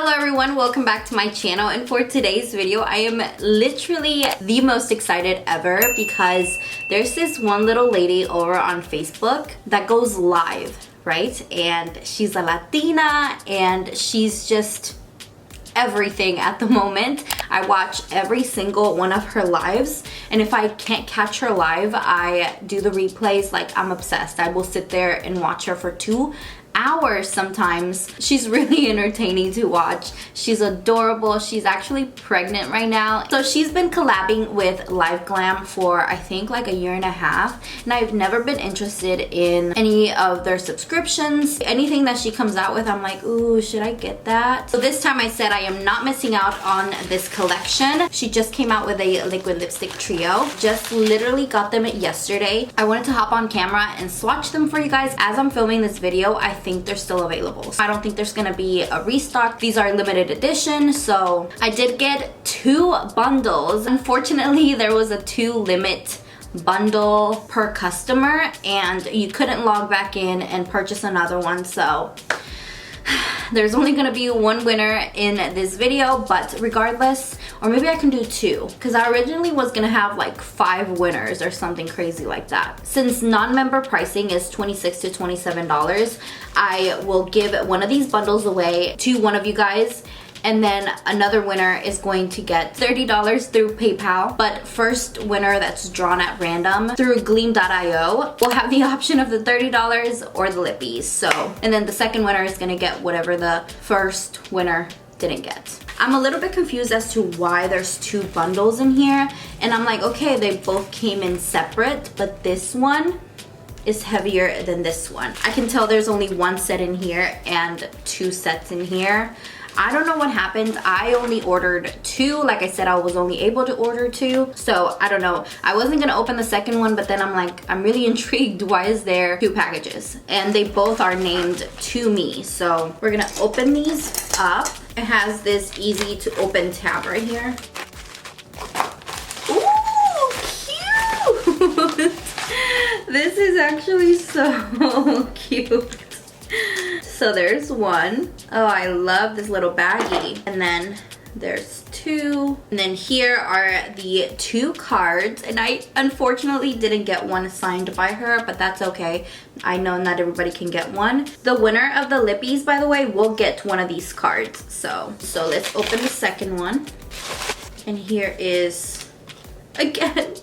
Hello everyone, welcome back to my channel, and for today's video I am literally the most excited ever because there's this one little lady over on Facebook that goes live, right? And she's a Latina and she's just everything at the moment. I watch every single one of her lives, and if I can't catch her live, I do the replays. Like, I'm obsessed. I will sit there and watch her for 2 hours sometimes. She's really entertaining to watch. She's adorable. She's actually pregnant right now. So she's been collabing with Live Glam for I think like a year and a half, and I've never been interested in any of their subscriptions. Anything that she comes out with, I'm like, ooh, should I get that? So this time I said I am not missing out on this collection. She just came out with a liquid lipstick trio. Just literally got them yesterday. I wanted to hop on camera and swatch them for you guys. As I'm filming this video, I think they're still available. I don't think there's gonna be a restock. These are limited edition, so I did get 2 bundles. Unfortunately, there was a 2 limit bundle per customer and you couldn't log back in and purchase another one, so there's only gonna be 1 winner in this video, but regardless, or maybe I can do 2, because I originally was gonna have like 5 winners or something crazy like that. Since non-member pricing is $26 to $27, I will give one of these bundles away to one of you guys, and then another winner is going to get $30 through PayPal. But first winner that's drawn at random through gleam.io will have the option of the $30 or the lippies. So, and then the second winner is gonna get whatever the first winner didn't get. I'm a little bit confused as to why there's 2 bundles in here, and I'm like, okay, they both came in separate, but this one is heavier than this one. I can tell there's only 1 set in here and 2 sets in here. I don't know what happened. I only ordered 2. Like I said, I was only able to order 2. So I don't know. I wasn't gonna open the second one, but then I'm like, I'm really intrigued. Why is there 2 packages? And they both are named to me. So we're gonna open these up. It has this easy to open tab right here. Ooh, cute! This is actually so cute. So there's 1. Oh, I love this little baggie. And then there's 2. And then here are the 2 cards. And I unfortunately didn't get one signed by her, but that's okay. I know not everybody can get one. The winner of the lippies, by the way, will get one of these cards. So let's open the second one. And here is, again,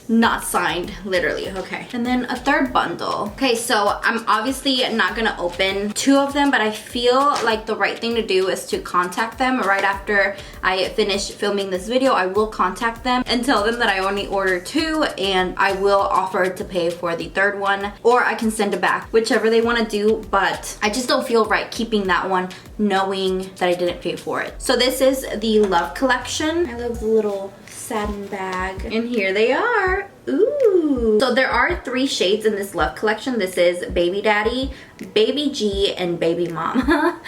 not signed, literally. Okay, and then a 3rd bundle. Okay, so I'm obviously not gonna open 2 of them, but I feel like the right thing to do is to contact them right after I finish filming this video. I will contact them and tell them that I only ordered 2, and I will offer to pay for the 3rd one, or I can send it back, whichever they want to do. But I just don't feel right keeping that one knowing that I didn't pay for it. So this is the Love collection. I love the little satin bag, and here they are. Ooh. So there are 3 shades in this Love collection. This is Baby Daddy, Baby G, and Baby Mama.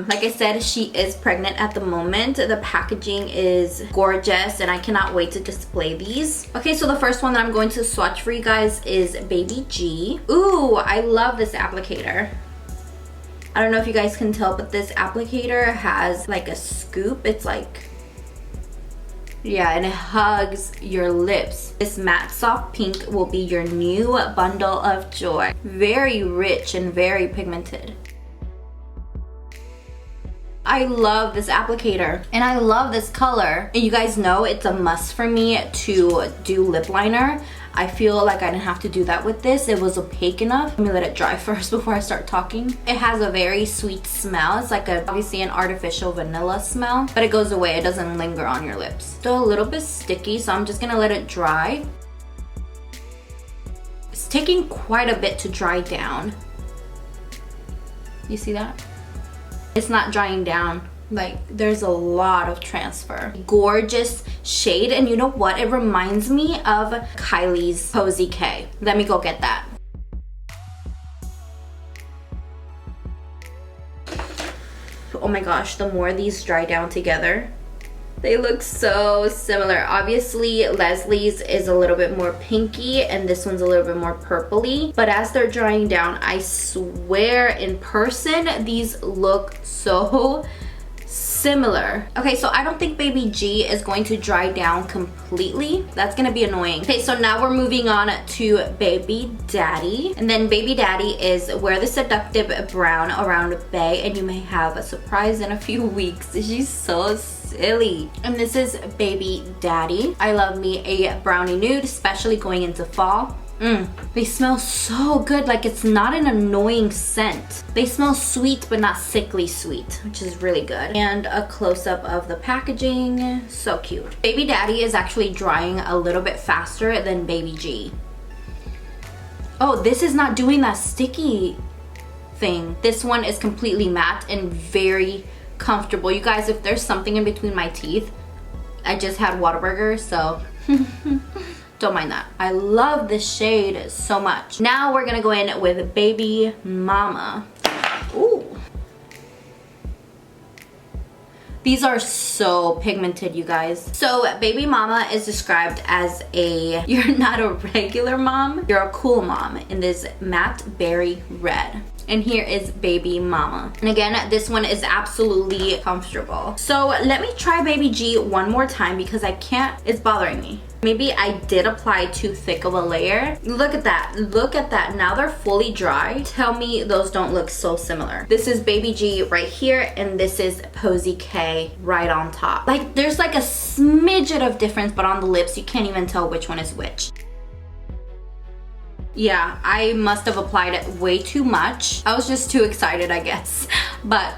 Like I said, she is pregnant at the moment. The packaging is gorgeous, and I cannot wait to display these. Okay, so the first one that I'm going to swatch for you guys is Baby G. Ooh, I love this applicator. I don't know if you guys can tell, but this applicator has like a scoop. It's like, yeah, and it hugs your lips. This matte soft pink will be your new bundle of joy. Very rich and very pigmented. I love this applicator and I love this color. And you guys know it's a must for me to do lip liner. I feel like I didn't have to do that with this. It was opaque enough. Let me let it dry first before I start talking. It has a very sweet smell. It's like obviously an artificial vanilla smell, but it goes away. It doesn't linger on your lips. Still a little bit sticky, so I'm just gonna let it dry. It's taking quite a bit to dry down. You see that? It's not drying down. Like, there's a lot of transfer. Gorgeous shade, and you know what? It reminds me of Kylie's Posy K. Let me go get that. Oh my gosh, the more these dry down together, they look so similar. Obviously, Leslie's is a little bit more pinky and this one's a little bit more purpley. But as they're drying down, I swear in person, these look so similar. Okay, so I don't think Baby G is going to dry down completely. That's gonna be annoying. Okay, so now we're moving on to Baby Daddy. And then Baby Daddy is Wear the Seductive Brown around Bay, and you may have a surprise in a few weeks. She's so silly. And this is Baby Daddy. I love me a brownie nude, especially going into fall. They smell so good. Like, it's not an annoying scent. They smell sweet but not sickly sweet, which is really good. And a close-up of the packaging. So cute. Baby Daddy is actually drying a little bit faster than Baby G. Oh, this is not doing that sticky thing. This one is completely matte and very comfortable. You guys, if there's something in between my teeth, I just had Whataburger, so don't mind that. I love this shade so much. Now we're gonna go in with Baby Mama. Ooh. These are so pigmented, you guys. So Baby Mama is described as you're not a regular mom, you're a cool mom in this matte berry red. And here is Baby Mama. And again, this one is absolutely comfortable. So let me try Baby G one more time because I can't, it's bothering me. Maybe I did apply too thick of a layer. Look at that, look at that. Now they're fully dry. Tell me those don't look so similar. This is Baby G right here, and this is Posy K right on top. Like, there's like a smidget of difference, but on the lips, you can't even tell which one is which. Yeah, I must have applied it way too much. I was just too excited, I guess. But,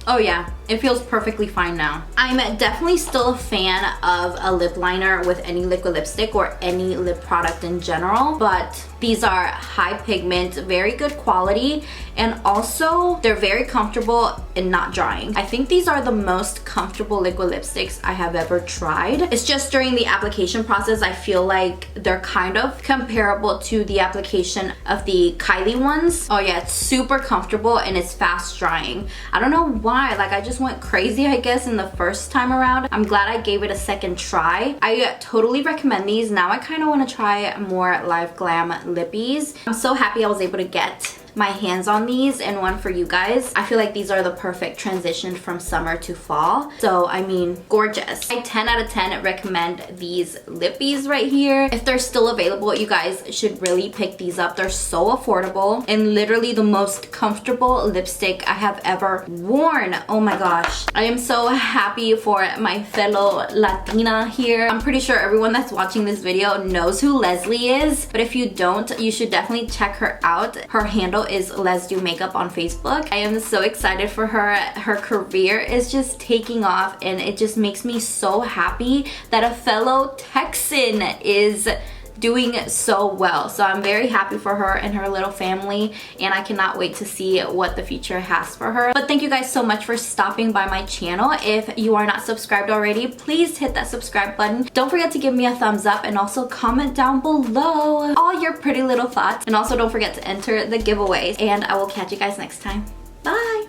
oh yeah, it feels perfectly fine now. I'm definitely still a fan of a lip liner with any liquid lipstick or any lip product in general, but these are high pigment, very good quality, and also they're very comfortable and not drying. I think these are the most comfortable liquid lipsticks I have ever tried. It's just during the application process, I feel like they're kind of comparable to the application of the Kylie ones. Oh yeah, it's super comfortable and it's fast drying. I don't know why, like I just went crazy, I guess, in the first time around. I'm glad I gave it a second try. I totally recommend these. Now I kind of want to try more Live Glam lippies. I'm so happy I was able to get my hands on these and one for you guys. I feel like these are the perfect transition from summer to fall. So I mean, gorgeous. I 10 out of 10 recommend these lippies right here. If they're still available, you guys should really pick these up. They're so affordable and literally the most comfortable lipstick I have ever worn. Oh my gosh. I am so happy for my fellow Latina here. I'm pretty sure everyone that's watching this video knows who Leslie is, but if you don't, you should definitely check her out. Her handle is lesdomakeup on Facebook. I am so excited for her. Her career is just taking off and it just makes me so happy that a fellow Texan is doing so well. So I'm very happy for her and her little family, and I cannot wait to see what the future has for her. But thank you guys so much for stopping by my channel. If you are not subscribed already, please hit that subscribe button. Don't forget to give me a thumbs up and also comment down below all your pretty little thoughts. And also don't forget to enter the giveaways, and I will catch you guys next time. Bye!